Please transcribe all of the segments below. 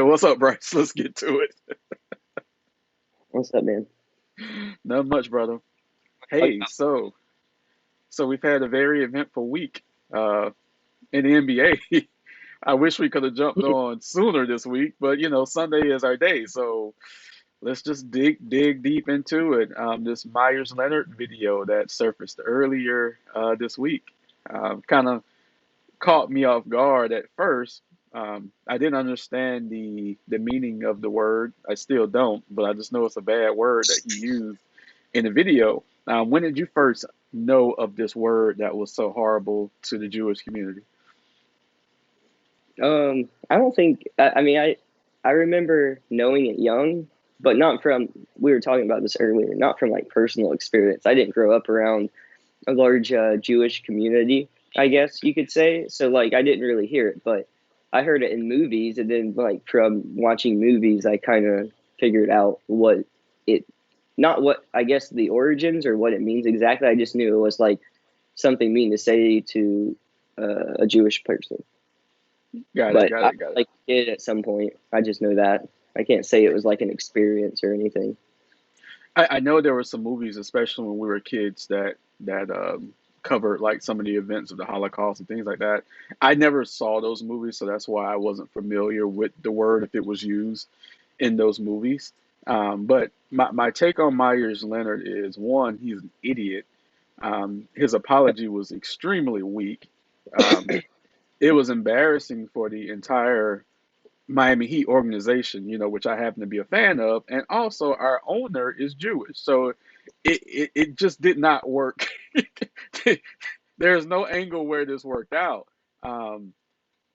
What's up, Bryce? Let's get to it. What's up, man? Not much, brother. Hey, so we've had a very eventful week in the NBA. I wish we could have jumped on sooner this week, but Sunday is our day, so let's just dig deep into it. This Meyers Leonard video that surfaced earlier this week kind of caught me off guard at first. I didn't understand the meaning of the word. I still don't, but I just know it's a bad word that he used in the video. When did you first know of this word that was so horrible to the Jewish community? I don't think. I mean, I remember knowing it young, but not from. We were talking about this earlier. Not from like personal experience. I didn't grow up around a large Jewish community, I guess you could say. So like, I didn't really hear it, but I heard it in movies, and then like from watching movies, I kind of figured out what it. Not what I guess the origins or what it means exactly. I just knew it was like something mean to say to a Jewish person. Got it, But got I it, got it. like it at some point. I just know that. I can't say it was like an experience or anything. I know there were some movies, especially when we were kids, that covered like some of the events of the Holocaust and things like that. I never saw those movies, so that's why I wasn't familiar with the word if it was used in those movies. But my take on Myers Leonard is one, he's an idiot. His apology was extremely weak. Um, it was embarrassing for the entire Miami Heat organization, which I happen to be a fan of, and also our owner is Jewish, so it just did not work. There's no angle where this worked out. Um,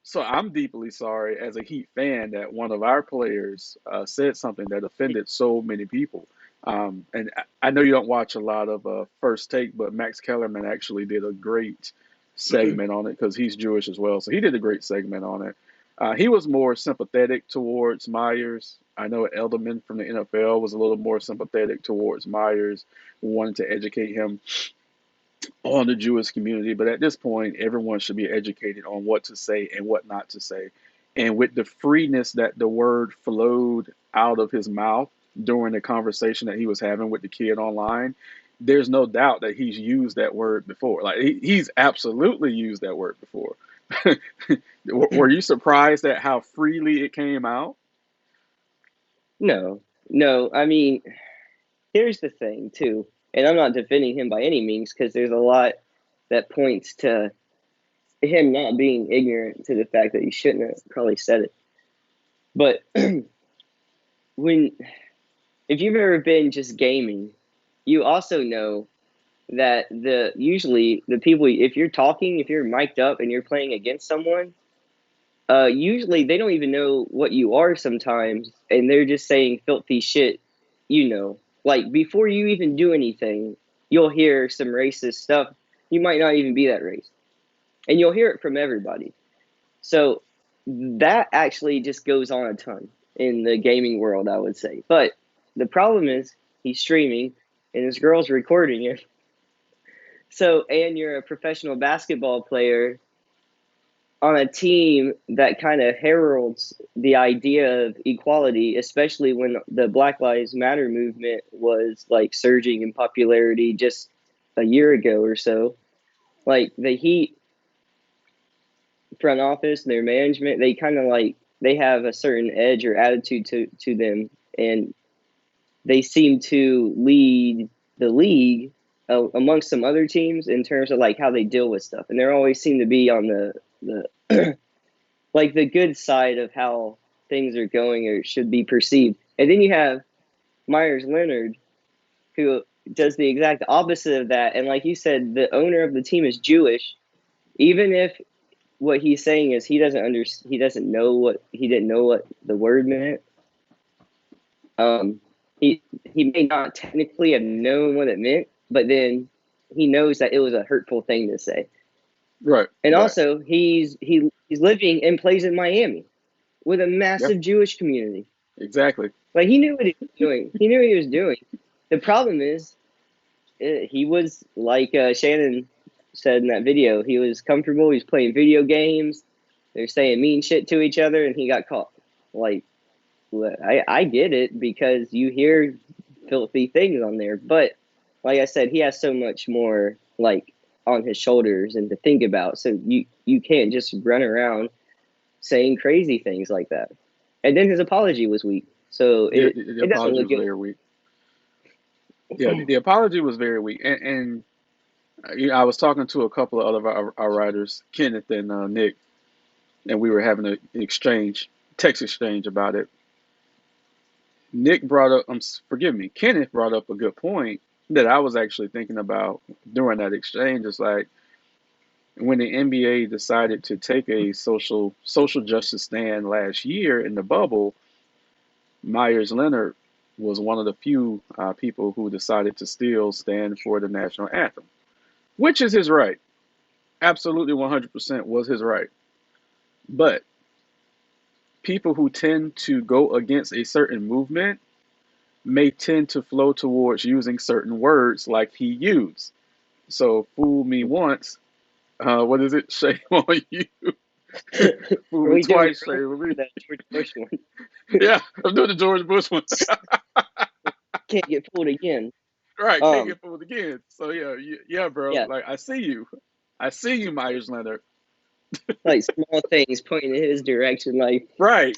so I'm deeply sorry as a Heat fan that one of our players said something that offended so many people. And I know you don't watch a lot of First Take, but Max Kellerman actually did a great segment on it because he's Jewish as well. So he did a great segment on it. He was more sympathetic towards Myers. I know Elderman from the NFL was a little more sympathetic towards Myers, wanted to educate him on the Jewish community, but at this point, everyone should be educated on what to say and what not to say. And with the freeness that the word flowed out of his mouth during the conversation that he was having with the kid online, there's no doubt that he's used that word before. Like he's absolutely used that word before. Were you surprised at how freely it came out? No, no. I mean, here's the thing too, and I'm not defending him by any means because there's a lot that points to him not being ignorant to the fact that he shouldn't have probably said it. But when if you've ever been just gaming, you also know that the usually the people if you're talking, if you're mic'd up and you're playing against someone, usually they don't even know what you are sometimes, and they're just saying filthy shit, Like before you even do anything, you'll hear some racist stuff. You might not even be that race, and you'll hear it from everybody. So that actually just goes on a ton in the gaming world, I would say. But the problem is he's streaming and this girl's recording it. So, and you're a professional basketball player on a team that kind of heralds the idea of equality, especially when the Black Lives Matter movement was like surging in popularity just a year ago or so. Like the Heat front office, their management, they kind of like they have a certain edge or attitude to them, and they seem to lead the league amongst some other teams in terms of like how they deal with stuff, and they always seem to be on the like the good side of how things are going or should be perceived. And then you have Myers Leonard, who does the exact opposite of that. And like you said, the owner of the team is Jewish. Even if what he's saying is he doesn't know what he didn't know what the word meant. Um, he may not technically have known what it meant, but then he knows that it was a hurtful thing to say. Right, And right. also, he's living and plays in Miami with a Yeah, massive Jewish community. exactly. Like he knew what he was doing. He knew what he was doing. The problem is, he was like Shannon said in that video. He was comfortable. He was playing video games. They're saying mean shit to each other, and he got caught. Like I get it because you hear filthy things on there, but like I said, he has so much more like on his shoulders and to think about. So you can't just run around saying crazy things like that. And then his apology was weak, so The it doesn't apology look was good. very weak. Yeah, the apology was very weak. And I was talking to a couple of other our writers, Kenneth and Nick, and we were having an exchange, text exchange about it. Nick brought up, forgive me, Kenneth brought up a good point that I was actually thinking about during that exchange. It's like when the NBA decided to take a social justice stand last year in the bubble, Meyers Leonard was one of the few people who decided to still stand for the national anthem, which is his right. Absolutely 100% was his right. But people who tend to go against a certain movement may tend to flow towards using certain words like he used. So, fool me once, what is it? Shame on you. Fool Are me we doing twice, shame on me. that George Bush one? Yeah, I'm doing the George Bush one. Can't get fooled again. Right, can't Um, get fooled again. So yeah, yeah, bro. yeah, Like I see you, Myers Leonard. like small things pointing in his direction. Like Right,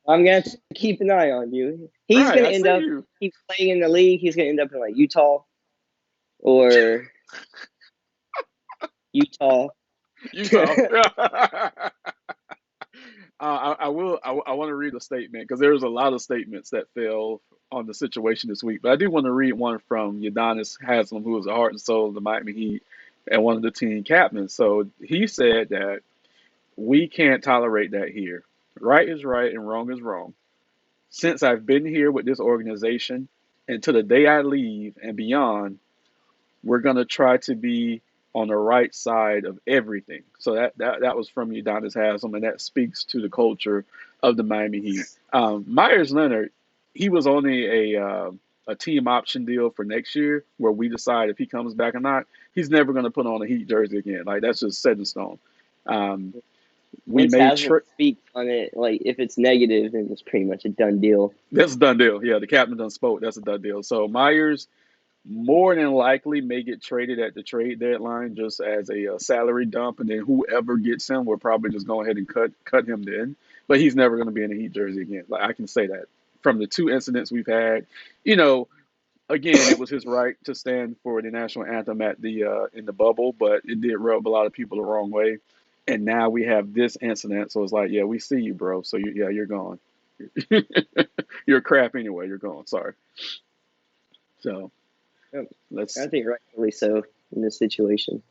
I'm gonna have to keep an eye on you. He's right. gonna I end see up you. keep playing in the league. He's gonna end up in like or Utah. Utah. I will. I want to read a statement because there's a lot of statements that fell on the situation this week. But I do want to read one from Udonis Haslam, who is the heart and soul of the Miami Heat and one of the team captains. So he said that we can't tolerate that here. Right is right and wrong is wrong. Since I've been here with this organization and to the day I leave and beyond, we're gonna try to be on the right side of everything. So that was from Udonis Haslam, and that speaks to the culture of the Miami Heat. Myers Leonard, he was only a team option deal for next year, where we decide if he comes back or not. He's never going to put on a Heat jersey again. Like that's just set in stone. Um, we Once may Haslam tr- speaks on it, like if it's negative, then it's pretty much a done deal. That's a done deal. Yeah, the captain done spoke. That's a done deal. So Myers more than likely may get traded at the trade deadline just as a salary dump, and then whoever gets him will probably just go ahead and cut him then. But he's never going to be in a Heat jersey again. Like I can say that from the two incidents we've had. You know, again, it was his right to stand for the national anthem at the in the bubble, but it did rub a lot of people the wrong way. And now we have this incident, so it's like, yeah, we see you, bro. So you're gone. You're crap anyway. You're gone. Sorry. So Yep. I let's. think rightfully so in this situation.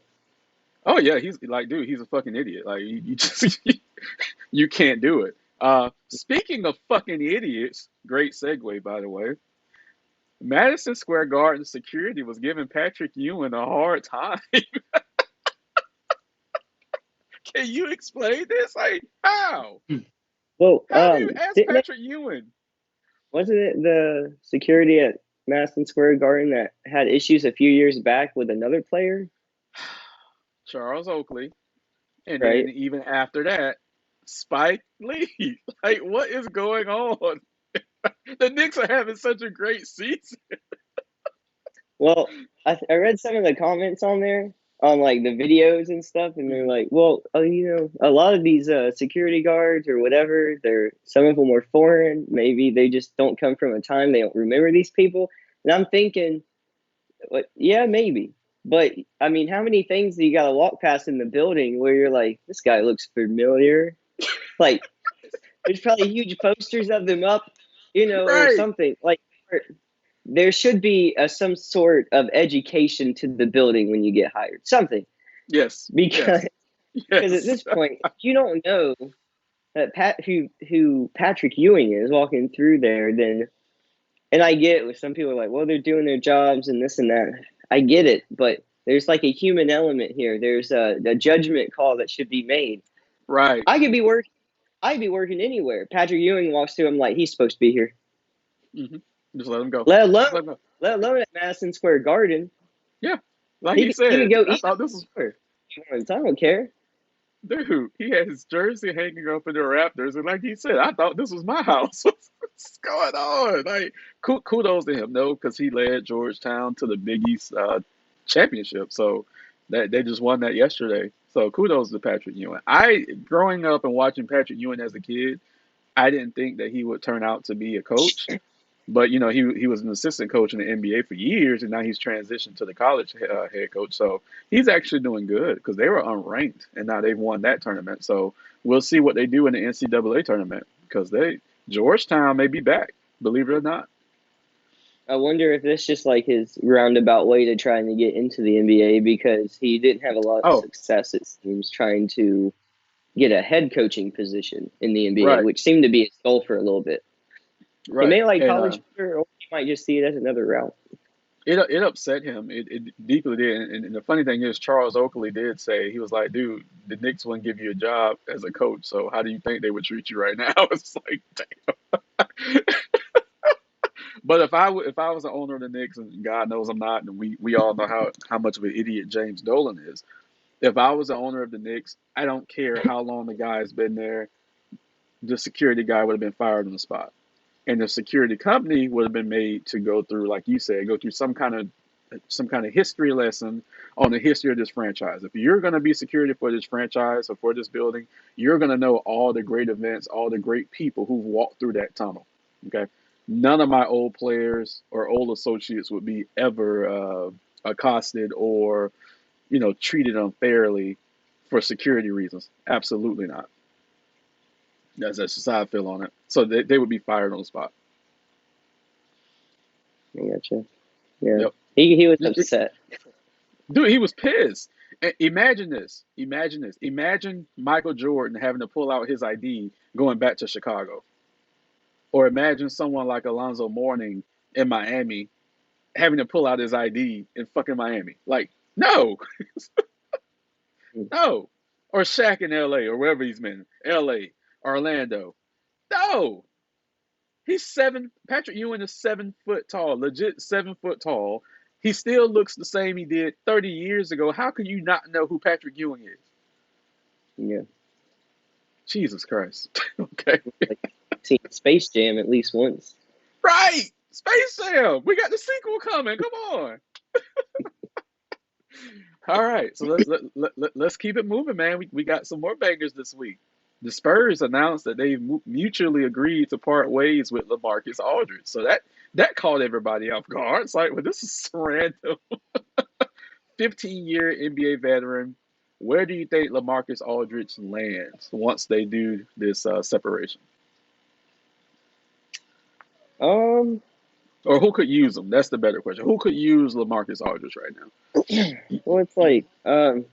Oh yeah, he's like, dude, he's a fucking idiot. Like you just you can't do it. Speaking of fucking idiots, great segue by the way. Madison Square Garden security was giving Patrick Ewing a hard time. Can you explain this? Like how? Well, How do you ask didn't Patrick Ewing? wasn't it the security at Madison Square Garden that had issues a few years back with another player, Charles Oakley, and then right? even after that, Spike Lee. Like what is going on? The Knicks are having such a great season. Well, I read some of the comments on there on like the videos and stuff, and they're like, well, a lot of these security guards or whatever, some of them were foreign. Maybe they just don't come from a time they don't remember these people. And I'm thinking, what? Yeah, maybe. But I mean, how many things do you got to walk past in the building where you're like, this guy looks familiar? Like, there's probably huge posters of them up, or Right. something. Like, there should be some sort of education to the building when you get hired. Something. Yes. Because Yes. at Yes. this point, if you don't know that who Patrick Ewing is walking through there, then and I get with some people are like, well, they're doing their jobs and this and that. I get it, but there's like a human element here. There's a judgment call that should be made. Right. I could be working. I'd be working anywhere. Patrick Ewing walks through. I'm like, he's supposed to be here. hmm Just let him go. Let Just alone, let him go. let alone at Madison Square Garden. Yeah. Like He he could said, go I eat at thought the this was store if he wants. I don't care. Dude, he had his jersey hanging up in the rafters, and like he said, I thought this was my house. What's going on? Like, kudos to him, though, because he led Georgetown to the Big East championship. So that they just won that yesterday. So kudos to Patrick Ewing. Growing up and watching Patrick Ewing as a kid, I didn't think that he would turn out to be a coach. But he was an assistant coach in the NBA for years, and now he's transitioned to the college head coach. So he's actually doing good because they were unranked, and now they've won that tournament. So we'll see what they do in the NCAA tournament because they Georgetown may be back, believe it or not. I wonder if this just like his roundabout way to trying to get into the NBA because he didn't have a lot of Oh, success, it seems, trying to get a head coaching position in the NBA, right, which seemed to be his goal for a little bit. He right, may like and college better, or he might just see it as another route. it upset him. It deeply did. And the funny thing is, Charles Oakley did say he was like, "Dude, the Knicks wouldn't give you a job as a coach, so how do you think they would treat you right now?" It's like, damn. But if I was the owner of the Knicks, and God knows I'm not, and we all know how much of an idiot James Dolan is. If I was the owner of the Knicks, I don't care how long the guy has been there. The security guy would have been fired on the spot, and the security company would have been made to go through, like you said, go through some kind of history lesson on the history of this franchise. If you're going to be security for this franchise or for this building, you're going to know all the great events, all the great people who've walked through that tunnel. Okay. None of my old players or old associates would be ever accosted or, treated unfairly for security reasons. Absolutely not. That's just how I feel on it. So they would be fired on the spot. I gotcha. Yeah, Yep. he was upset. Dude, he was pissed. Imagine this. Imagine this. Imagine Michael Jordan having to pull out his ID going back to Chicago. Or imagine someone like Alonzo Mourning in Miami having to pull out his ID in fucking Miami. Like, no, no. Or Shaq in LA or wherever he's been. LA, Orlando. No. Patrick Ewing is 7 foot tall, legit 7 foot tall. He still looks the same he did 30 years ago. How can you not know who Patrick Ewing is? Yeah, Jesus Christ. Okay. like seen Space Jam at least once. Right. Space Jam. We got the sequel coming. Come on. All right. So let's keep it moving, man. We got some more bangers this week. The Spurs announced that they mutually agreed to part ways with LaMarcus Aldridge. So that caught everybody off guard. It's like, well, this is random. 15-year NBA veteran. Where do you think LaMarcus Aldridge lands once they do this separation? Um, Or who could use him? That's the better question. Who could use LaMarcus Aldridge right now? well, it's like, I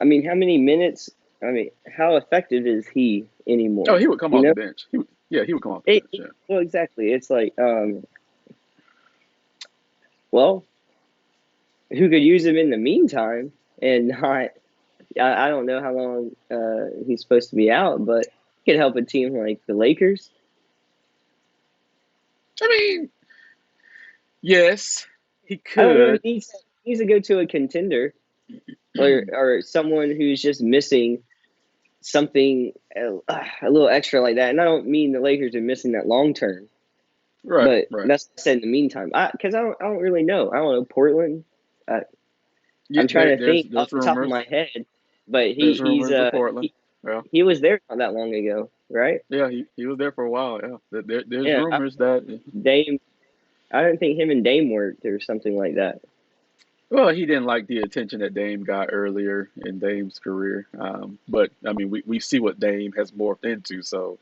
mean, how many minutes? I mean, how effective is he Oh, anymore? he would come You off the know, bench. Yeah, he would come off the bench. Yeah. well, exactly. It's like, well, who could use him in the meantime and not? I don't know how long he's supposed to be out, but he could help a team like the Lakers. I mean, yes, he I don't know. could. He needs to go to a contender or someone who's just missing something a little extra like that. And I don't mean the Lakers are missing that long term, Right, but right. that's what I said in the meantime. Because I don't really know. I don't know Portland. Uh, Yeah, I'm trying to think off there's the top of rumors. my head, but There's rumors of Portland. Yeah, he was there not that long ago, right? yeah, he was there for a while. Yeah, there's Yeah, rumors that. Dame. I don't think him and Dame worked or something like that. Well, he didn't like the attention that Dame got earlier in Dame's career. But I mean, we see what Dame has morphed into. So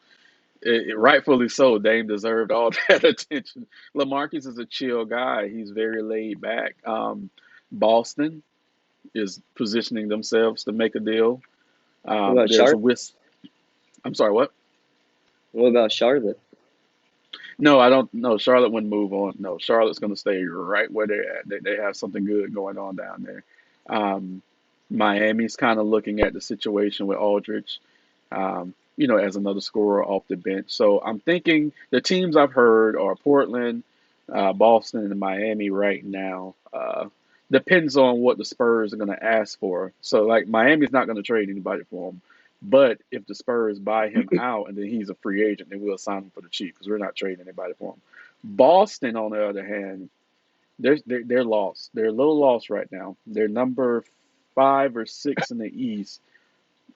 rightfully so, Dame deserved all that attention. LaMarcus is a chill guy. He's very laid back. Boston is positioning themselves to make a deal. What about There's a Charlotte? whisk. I'm sorry, what? What about Charlotte? No, I don't. No, Charlotte wouldn't move on. No, Charlotte's going to stay right where they're at. They have something good going on down there. Um, Miami's kind of looking at the situation with Aldridge, as another scorer off the bench. So I'm thinking the teams I've heard are Portland, Boston, and Miami right now. depends on what the Spurs are going to ask for. So like Miami's not going to trade anybody for him, but if the Spurs buy him out and then he's a free agent, then we'll sign him for the cheap because we're not trading anybody for him. Boston, on the other hand, they're lost. They're a little lost right now. They're number 5 or 6 in the East,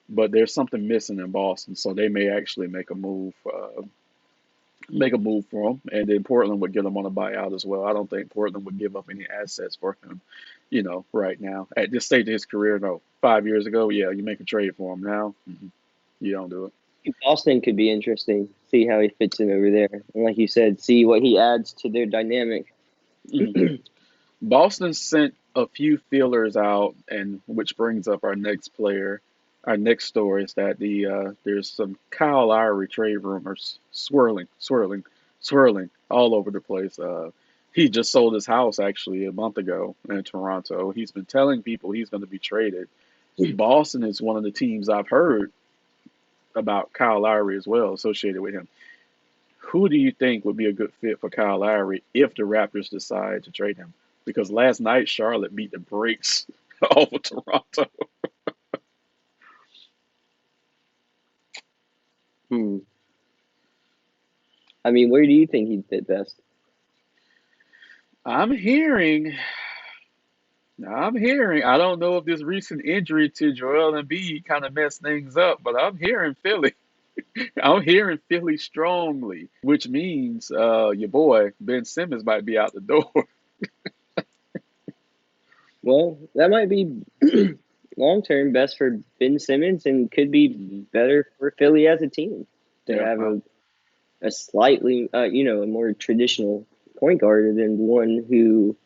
but there's something missing in Boston, so they may actually make a move for him, and then Portland would get him on a buyout as well. I don't think Portland would give up any assets for him, right now at this stage of his career. No, 5 years ago, yeah, you make a trade for him now. You don't do Boston could be interesting. See how he fits in over there, and like you said, see what he adds to their dynamic. it. Boston sent a few feelers out, and which brings up our next player. Our next story is that there's some Kyle Lowry trade rumors swirling all over the place. He just sold his house actually a month ago in Toronto. He's been telling people he's going to be traded. Boston is one of the teams I've heard about Kyle Lowry as well, associated with him. Who do you think would be a good fit for Kyle Lowry if the Raptors decide to trade him? Because last night Charlotte beat the brakes off of Toronto. Hmm. I mean, where do you think he'd fit best? I'm hearing, I don't know if this recent injury to Joel Embiid kind of messed things up, but I'm hearing Philly. I'm hearing Philly strongly, which means your boy Ben Simmons might be out the door. Well, that might be long term best for Ben Simmons and could be Mhm. better for Philly as a team to Yeah, have a slightly, a more traditional point guard than one who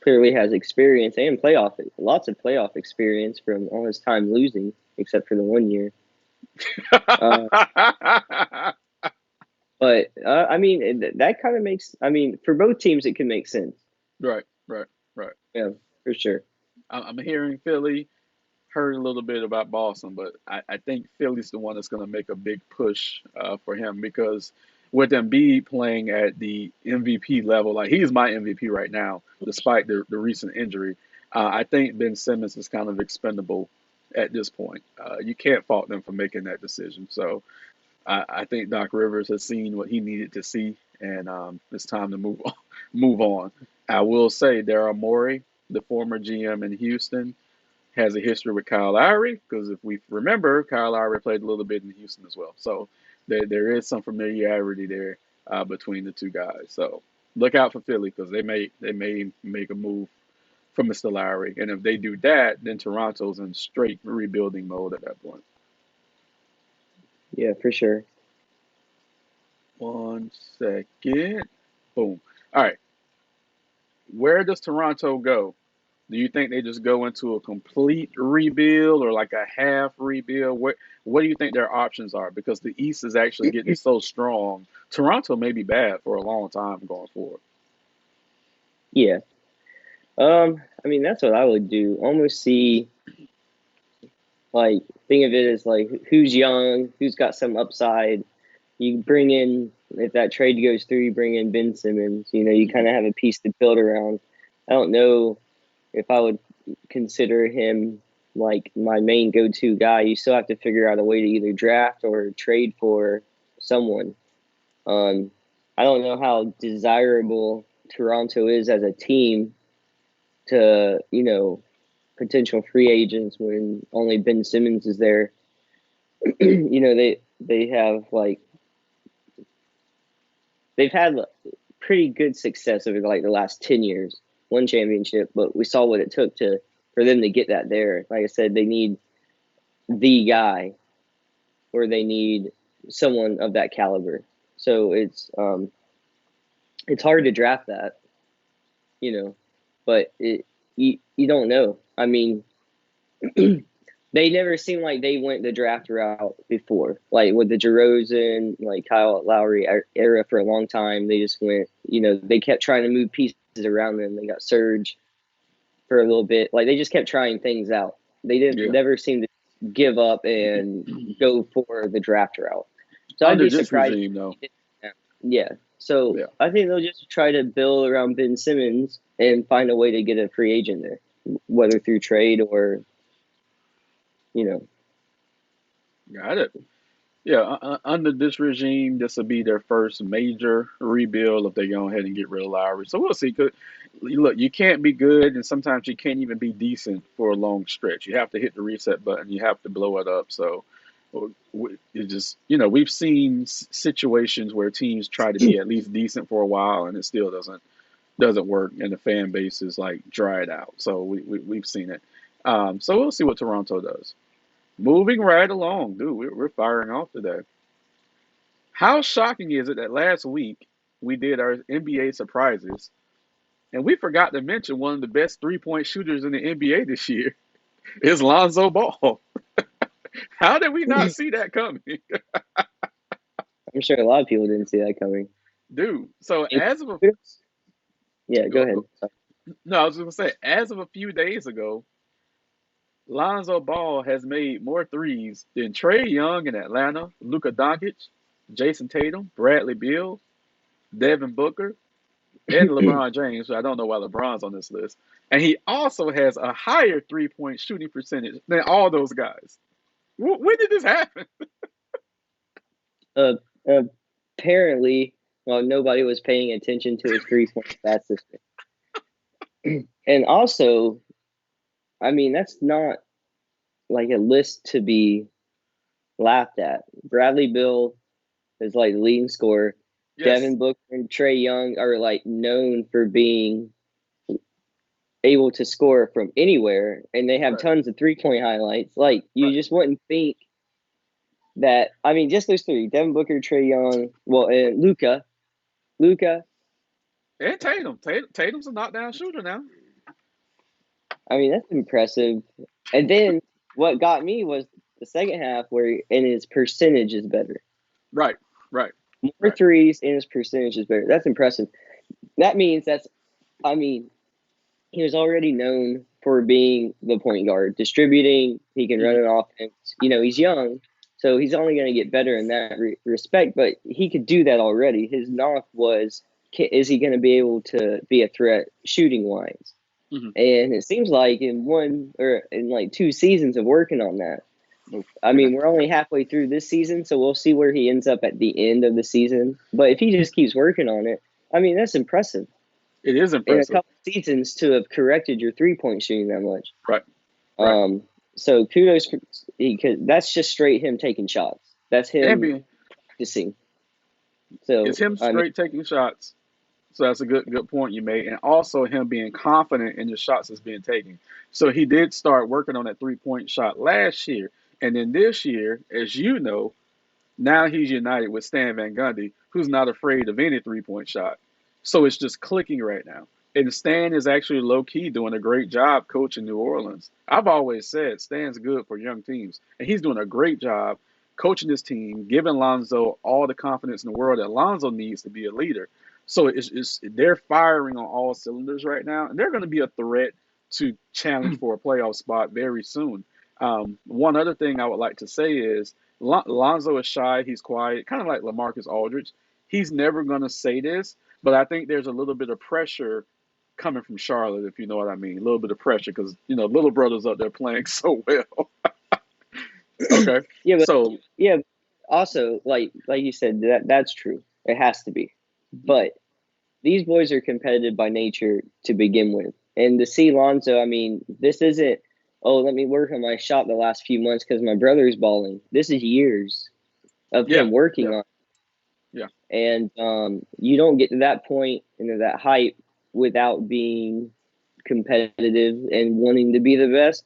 clearly has experience and lots of playoff experience from all his time losing, except for the 1 year. Uh, but I mean, that kind of makes. I mean, for both teams, it can make sense. right, right, right. Yeah, for sure. I'm hearing Philly. Heard a little bit about Boston, but I think Philly's the one that's going to make a big push for him because with Embiid playing at the MVP level, like he's my MVP right now, despite the recent injury. I think Ben Simmons is kind of expendable at this point. You can't fault them for making that decision. So I think Doc Rivers has seen what he needed to see, and it's time to move on. Move on. I will say Daryl Morey, the former GM in Houston, has a history with Kyle Lowry because if we remember, Kyle Lowry played a little bit in Houston as well. So there is some familiarity there between the two guys. So look out for Philly because they may make a move for Mr. Lowry, and if they do that, then Toronto's in straight rebuilding mode at that point. Yeah, for sure. 1 second. Boom. All right. Where does Toronto go? Do you think they just go into a complete rebuild or like a half rebuild? What do you think their options are? Because the East is actually getting so strong. Toronto may be bad for a long time going forward. Yeah. I mean, that's what I would do. Almost see, like, think of it as like who's young, who's got some upside. You bring in, if that trade goes through, you bring in Ben Simmons. You kind of have a piece to build around. I don't know if I would consider him like my main go-to guy. You still have to figure out a way to either draft or trade for someone. I don't know how desirable Toronto is as a team to, potential free agents when only Ben Simmons is there. They have like they've had pretty good success over like the last 10 years. One championship, but we saw what it took for them to get that there. Like I said, they need the guy or they need someone of that caliber. So it's hard to draft that, but you don't know. I mean, they never seemed like they went the draft route before. Like with the DeRozan, like Kyle Lowry era for a long time, they just went, they kept trying to move pieces around them. They got Serge for a little bit. Like they just kept trying things out. They didn't Yeah. never seem to give up and go for the draft route. So I'd Under be this surprised. regime, though. Yeah. So Yeah. I think they'll just try to build around Ben Simmons and find a way to get a free agent there. whether through trade or, you know. Got it. Yeah, under this regime, this will be their first major rebuild if they go ahead and get rid of Lowry. So we'll see. 'Cause, look, you can't be good, and sometimes you can't even be decent for a long stretch. You have to hit the reset button. You have to blow it up. So it just, we've seen situations where teams try to be at least decent for a while, and it still doesn't work, and the fan base is like dried out. So we've seen it. So we'll see what Toronto does. Moving right along, dude, we're firing off today. How shocking is it that last week we did our NBA surprises and we forgot to mention one of the best 3-point shooters in the NBA this year is Lonzo Ball. How did we not see that coming? I'm sure a lot of people didn't see that coming. Dude, so yeah, go ahead. Sorry. no, I was going to say, as of a few days ago, Lonzo Ball has made more threes than Trae Young in Atlanta, Luka Doncic, Jason Tatum, Bradley Beal, Devin Booker, and LeBron James. I don't know why LeBron's on this list. And he also has a higher 3-point shooting percentage than all those guys. When did this happen? Uh, apparently, well, nobody was paying attention to his 3-point stat system. And also, I mean, that's not like a list to be laughed at. Bradley Beal is like the leading scorer. Yes. Devin Booker and Trae Young are like known for being able to score from anywhere, and they have Right. tons of 3-point highlights. Like, you just wouldn't think that. I mean, just those three: Devin Booker, Trae Young, well, and Luka. And Tatum. Tatum's a knockdown shooter now. I mean, that's impressive. And then what got me was the second half where and his percentage is better. Right. More threes and his percentage is better. That's impressive. That means he was already known for being the point guard, distributing. He can run an offense. He's young, so he's only going to get better in that respect. But he could do that already. His knock was, is he going to be able to be a threat shooting wise? Mm-hmm. And it seems like in like 2 seasons of working on that. I mean, we're only halfway through this season, so we'll see where he ends up at the end of the season. But if he just keeps working on it, I mean, that's impressive. It is impressive. In a couple of seasons to have corrected your 3-point shooting that much. Right. So kudos. That's just straight him taking shots. That's him practicing. So it's him straight taking shots. So that's a good point you made. And also him being confident in the shots that's being taken. So he did start working on that 3-point shot last year. And then this year, as you know, now he's united with Stan Van Gundy, who's not afraid of any 3-point shot. So it's just clicking right now. And Stan is actually low-key doing a great job coaching New Orleans. I've always said Stan's good for young teams. And he's doing a great job coaching this team, giving Lonzo all the confidence in the world that Lonzo needs to be a leader. So they're firing on all cylinders right now, and they're going to be a threat to challenge for a playoff spot very soon. One other thing I would like to say is Lonzo is shy, he's quiet, kind of like LaMarcus Aldridge. He's never going to say this, but I think there's a little bit of pressure coming from Charlotte, if you know what I mean. A little bit of pressure because little brother's up there playing so well. Okay. Yeah. Also, like you said, that's true. It has to be. But these boys are competitive by nature to begin with. And to see Lonzo, I mean, this isn't, let me work on my shot the last few months because my brother's balling. This is years of him working on it. Yeah. And you don't get to that point and that height without being competitive and wanting to be the best.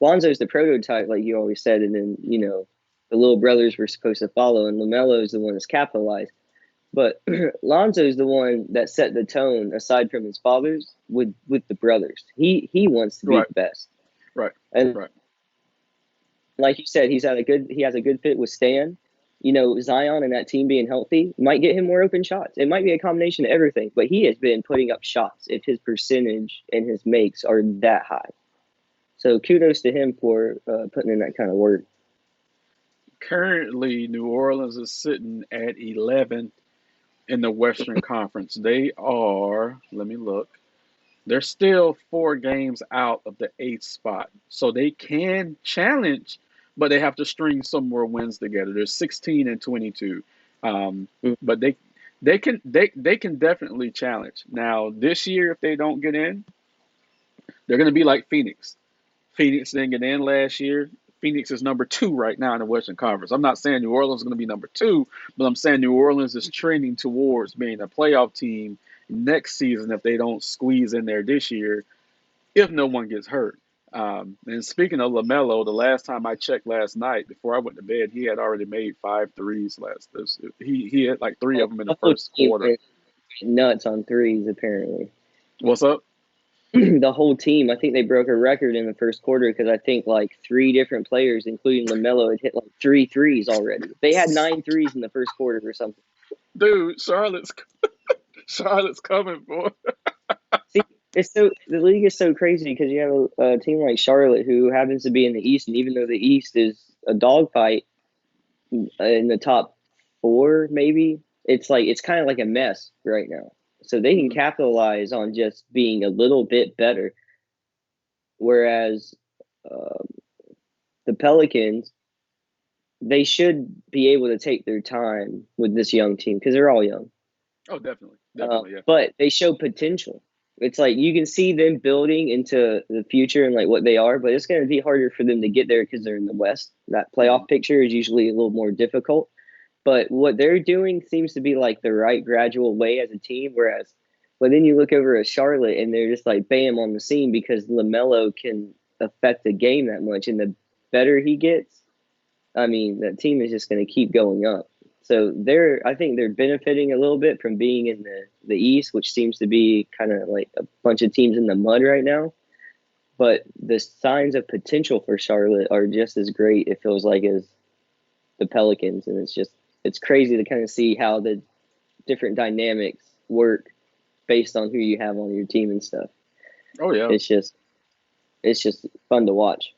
Lonzo's the prototype, like you always said, and then, the little brothers were supposed to follow, and LaMelo's the one that's capitalized. But Lonzo's the one that set the tone, aside from his fathers, with the brothers. He wants to be the best. Right. And like you said, he has a good fit with Stan. Zion and that team being healthy might get him more open shots. It might be a combination of everything, but he has been putting up shots if his percentage and his makes are that high. So kudos to him for putting in that kind of work. Currently, New Orleans is sitting at 11 in the Western Conference. They are, let me look. They're still 4 games out of the eighth spot, so they can challenge, but they have to string some more wins together. They're 16 and 22, um, Mm. but they can definitely challenge. Now this year, if they don't get in, they're going to be like Phoenix. Phoenix didn't get in last year. Phoenix is number 2 right now in the Western Conference. I'm not saying New Orleans is going to be number 2, but I'm saying New Orleans is trending towards being a playoff team next season if they don't squeeze in there this year, if no one gets hurt. And speaking of LaMelo, the last time I checked last night before I went to bed, he had already made 5 threes last. He hit like 3 Well, of them in the the whole first team quarter. went nuts on threes, apparently. What's up? The whole team, I think they broke a record in the first quarter because I think like 3 different players, including LaMelo, had hit like 3 threes already. They had 9 threes in the first quarter or something. Dude, Charlotte's coming, boy. See, the league is so crazy because you have a team like Charlotte who happens to be in the East, and even though the East is a dogfight in the top 4, maybe it's kind of like a mess right now. So they can Hmm. capitalize on just being a little bit better, whereas uh, the Pelicans, they should be able to take their time with this young team because they're all young. Oh, definitely, definitely, yeah. But they show potential. It's like you can see them building into the future and like what they are, but it's going to be harder for them to get there because they're in the West. That Hmm. playoff picture is usually a little more difficult. But what they're doing seems to be like the right gradual way as a team. But then you look over at Charlotte and they're just like bam on the scene because LaMelo can affect the game that much. And the better he gets, I mean, that team is just going to keep going up. So I think they're benefiting a little bit from being in the East, which seems to be kind of like a bunch of teams in the mud right now. But the signs of potential for Charlotte are just as great, it feels like, as the Pelicans. And it's crazy to kind of see how the different dynamics work based on who you have on your team and stuff. Oh yeah. It's just, it's just fun to watch.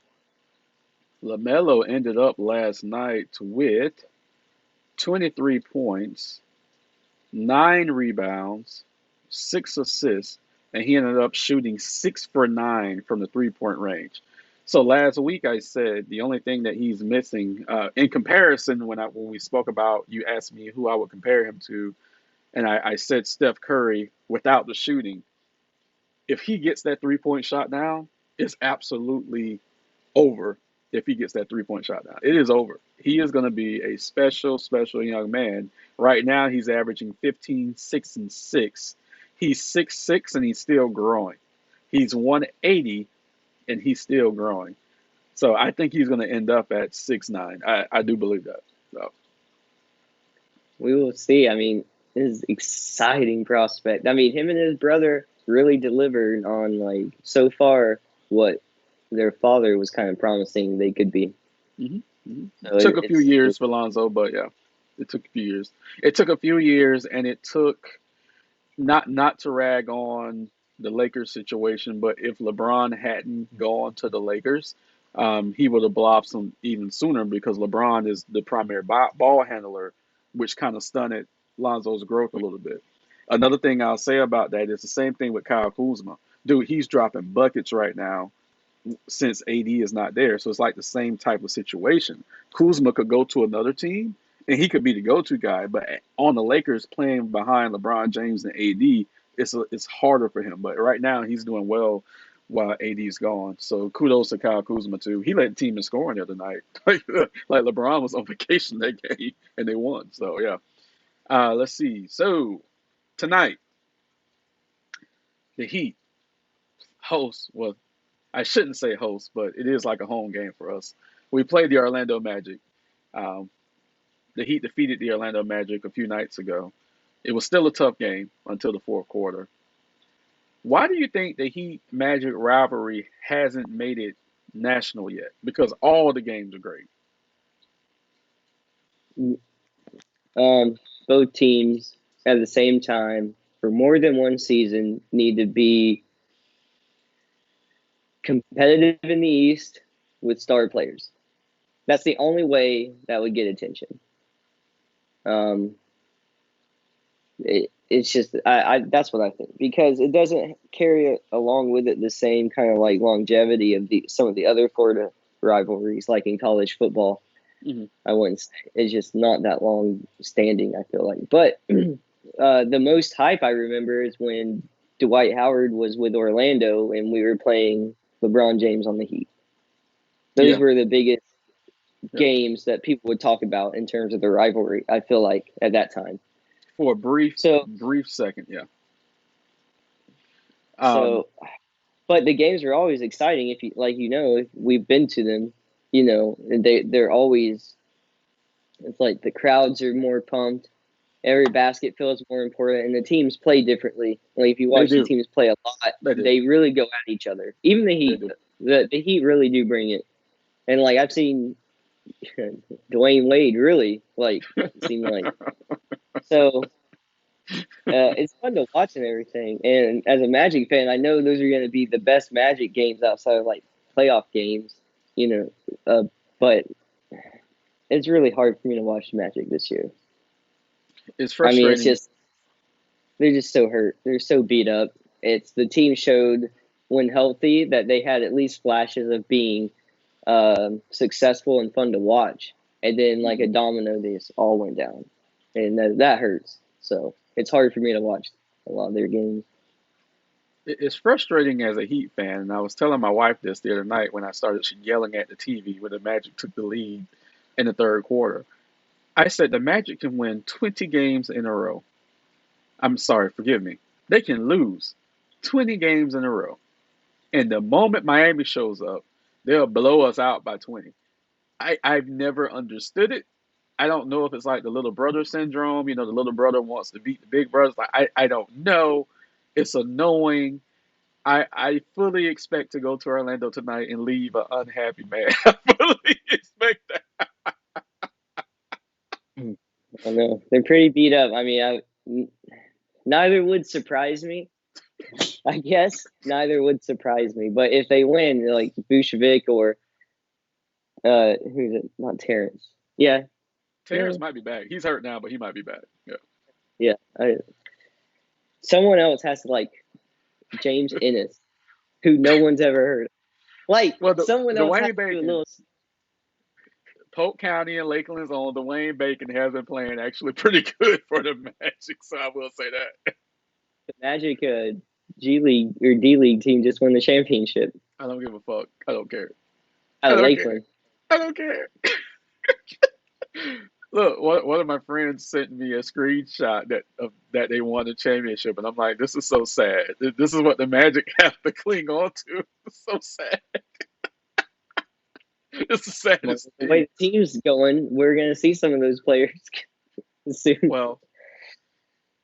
LaMelo ended up last night with 23 points, 9 rebounds, 6 assists, and he ended up shooting 6 for 9 from the 3-point range. So last week I said the only thing that he's missing, in comparison, when we spoke about, you asked me who I would compare him to, and I said Steph Curry without the shooting. If he gets that 3-point shot down, it's absolutely over. If he gets that 3-point shot down, it is over. He is going to be a special, special young man. Right now, he's averaging 15, 6, and 6. He's 6'6", and he's still growing. He's 180, and he's still growing. So I think he's going to end up at 6'9". I do believe that. So, We will see. I mean, his exciting prospect. I mean, him and his brother really delivered on like so far what their father was kind of promising they could be. hmm hmm So took a few years for Lonzo, but yeah, it took a few years. It took a few years, and it took not to rag on the Lakers situation, but if LeBron hadn't gone to the Lakers, he would have blossomed even sooner because LeBron is the primary ball handler, which kind of stunted Lonzo's growth a little bit. Another thing I'll say about that is the same thing with Kyle Kuzma. Dude, he's dropping buckets right now since AD is not there. So it's like the same type of situation. Kuzma could go to another team and he could be the go-to guy, but on the Lakers playing behind LeBron James and AD, it's harder for him. But right now he's doing well while AD's gone. So kudos to Kyle Kuzma too. He led the team in scoring the other night. Like LeBron was on vacation that game and they won. So yeah. Let's see. So tonight, the Heat host, well, I shouldn't say host, but it is like a home game for us. We played the Orlando Magic. Um, the Heat defeated the Orlando Magic a few nights ago. It was still a tough game until the fourth quarter. Why do you think the Heat Magic rivalry hasn't made it national yet? Because all the games are great. um, both teams at the same time for more than one season need to be competitive in the East with star players. That's the only way that would get attention. Um, it's just I that's what I think, because it doesn't carry along with it the same kind of like longevity of some of the other Florida rivalries, like in college football. Hmm. I wouldn't say it's just not that long standing, I feel like. But the most hype I remember is when Dwight Howard was with Orlando and we were playing LeBron James on the Heat. Those Yeah, were the biggest yeah. games that people would talk about in terms of the rivalry, I feel like, at that time. For a brief, So, brief second, yeah. Um, so, but the games are always exciting if you like, if we've been to them, and they're always, it's like the crowds are more pumped. Every basket feels more important, and the teams play differently. Like if you they watch the do, teams play a lot, they do, they really go at each other. Even the they Heat, do. the Heat really do bring it. And like I've seen Dwayne Wade really like seem like so. It's fun to watch and everything. And as a Magic fan, I know those are going to be the best Magic games outside of like playoff games, you know. But it's really hard for me to watch Magic this year. It's I mean, it's frustrating. just they're just so hurt. They're so beat up. It's the team showed when healthy that they had at least flashes of being successful and fun to watch, and then like a Mhm. domino, they just all went down, and that hurts. So it's hard for me to watch a lot of their games. It's frustrating as a Heat fan, and I was telling my wife this the other night when I started yelling at the TV when the Magic took the lead in the third quarter. I said the Magic can win 20 games in a row. I'm sorry, forgive me. They can lose 20 games in a row. And the moment Miami shows up, they'll blow us out by 20. I've never understood it. I don't know if it's like the little brother syndrome. The little brother wants to beat the big brothers. Like, I don't know. It's annoying. I fully expect to go to Orlando tonight and leave an unhappy man. I fully expect that. I don't know. They're pretty beat up. I mean, neither would surprise me. I guess neither would surprise me. But if they win, like Vucevic or who's it? Not Terrence. Yeah, Terrence yeah, might be back. He's hurt now, but he might be back. Yeah. yeah. Someone else has to like James Ennis, who no one's ever heard of. Like Well, someone else has Dwayne to do a Bacon, little. Polk County and Lakeland's own Dwayne Bacon has been playing actually pretty good for the Magic, so I will say that. The Magic G League or D League team just won the championship I don't give a fuck. I don't care. out I of don't care. Lakeland. I don't care. Look, one of my friends sent me a screenshot that they won the championship, and I'm like, this is so sad. This is what the Magic have to cling on to. It's so sad. It's the Well, saddest the way thing. the team's going, we're gonna see some of those players soon. Well,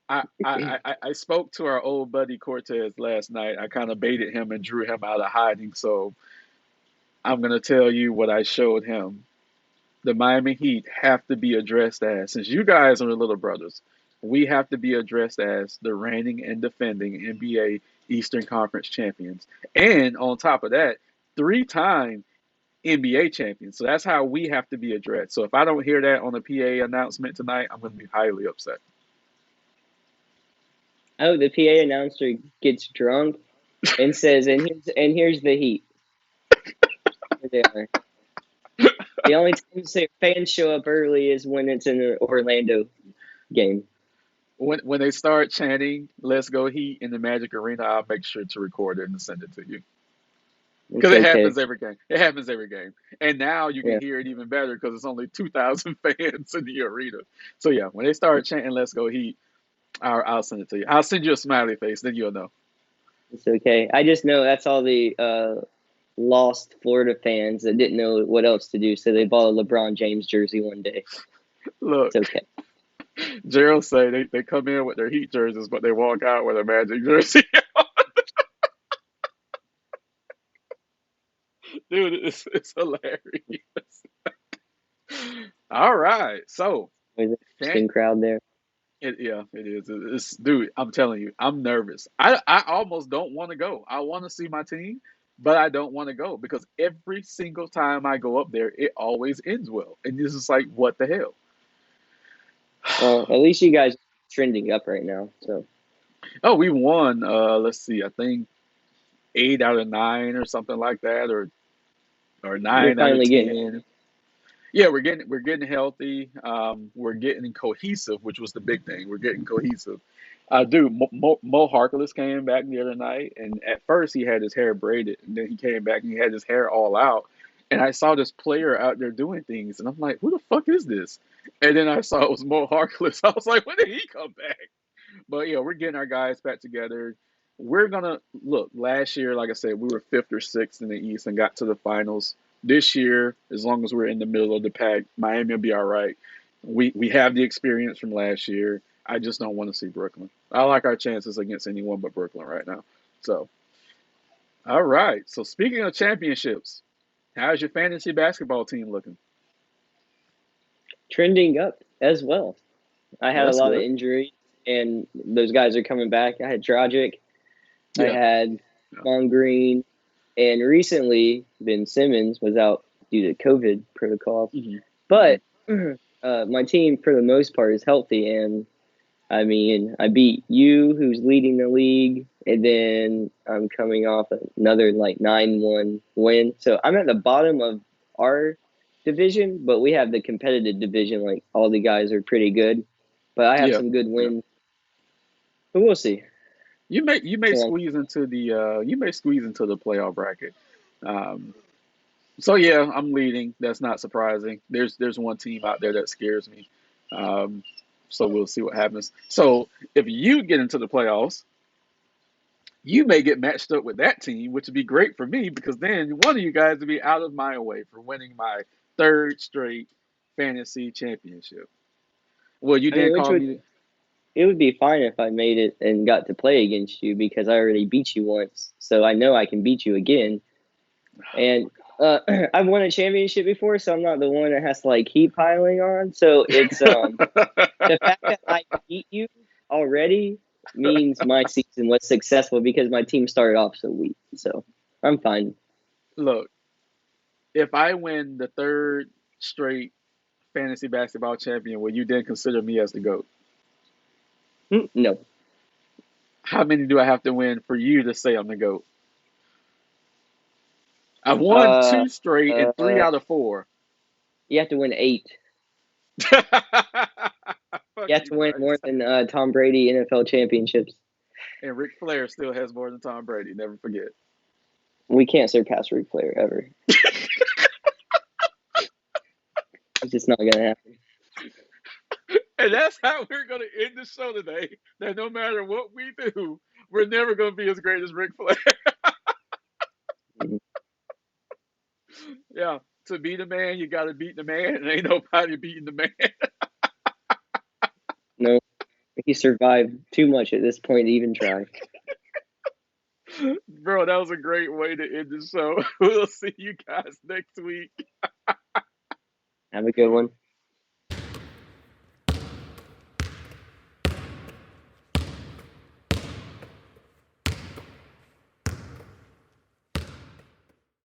I spoke to our old buddy Cortez last night. I kind of baited him and drew him out of hiding. So I'm gonna tell you what I showed him. The Miami Heat have to be addressed as, since you guys are the little brothers, we have to be addressed as the reigning and defending NBA Eastern Conference champions. And on top of that, three-time NBA champions. So that's how we have to be addressed. So if I don't hear that on the PA announcement tonight, I'm going to be highly upset. Oh, the PA announcer gets drunk and says, "And here's the Heat." There they are. The only time fans show up early is when it's in an Orlando game. When they start chanting "Let's go Heat" in the Magic Arena, I'll make sure to record it and send it to you. It's Because it okay. happens every game. It happens every game. And now you can Yeah, hear it even better because it's only 2,000 fans in the arena. So yeah, when they start chanting "Let's go Heat," I'll send it to you. I'll send you a smiley face, then you'll know. it's okay. I just know that's all the lost Florida fans that didn't know what else to do, so they bought a LeBron James jersey one day. Look, It's okay. Gerald say they come in with their Heat jerseys, but they walk out with a Magic jersey. Dude, it's hilarious. All right, so It was an fan, interesting crowd there. yeah, it is. Dude. I'm telling you, I'm nervous. I almost don't want to go. I want to see my team, but I don't want to go because every single time I go up there, it always ends well, and this is like, what the hell? Well, at least you guys trending up right now. So Oh, we won. Let's see. I think 8 out of 9 or something like that, or you're nine out of finally getting. 10. Yeah, we're getting healthy. We're getting cohesive, which was the big thing. We're getting cohesive. Dude, Mo Harkless came back the other night, and at first he had his hair braided, and then he came back and he had his hair all out. And I saw this player out there doing things, and I'm like, who the fuck is this? And then I saw it was Mo Harkless. I was like, when did he come back? But yeah, we're getting our guys back together. We're gonna look. Last year, like I said, we were fifth or sixth in the East and got to the finals. This year, as long as we're in the middle of the pack, Miami will be all right. We have the experience from last year. I just don't want to see Brooklyn. I like our chances against anyone but Brooklyn right now. So, all right. So speaking of championships, how's your fantasy basketball team looking? Trending up as well. I Well, had a that's lot of good. injuries, and those guys are coming back. I had Dragic, I Yeah. had Yeah. Von Green, and recently Ben Simmons was out due to COVID protocols. Hmm. Hmm. But my team, for the most part, is healthy, and I mean, I beat you, who's leading the league, and then I'm coming off another like 9-1 win. So I'm at the bottom of our division, but we have the competitive division. Like all the guys are pretty good, but I have Yeah. some good Yeah. wins. But we'll see. You may It's a long. squeeze into the playoff bracket. Um, so yeah, I'm leading. That's not surprising. There's one team out there that scares me. Um, so we'll see what happens. So if you get into the playoffs, you may get matched up with that team, which would be great for me because then one of you guys would be out of my way for winning my third straight fantasy championship. Well, you I mean, did which call would me. it would be fine if I made it and got to play against you because I already beat you once, so I know I can beat you again. And I've won a championship before, so I'm not the one that has to like keep piling on. So it's the fact that I beat you already means my season was successful because my team started off so weak. So I'm fine. Look, if I win the third straight fantasy basketball champion, will you then consider me as the GOAT? No, How many do I have to win for you to say I'm the GOAT? I won uh, two straight and three uh, out of four. you have to win 8. Fuck You have you, to win more Bryce. than Tom Brady NFL championships. And Ric Flair still has more than Tom Brady. Never forget. We can't surpass Ric Flair ever. It's just not gonna happen. And that's how we're going to end the show today. That no matter what we do, we're never going to be as great as Ric Flair. Mhm. Yeah. To be the man, you got to beat the man. And ain't nobody beating the man. No, he survived too much at this point to even try. Bro, that was a great way to end the show. We'll see you guys next week. Have a good one.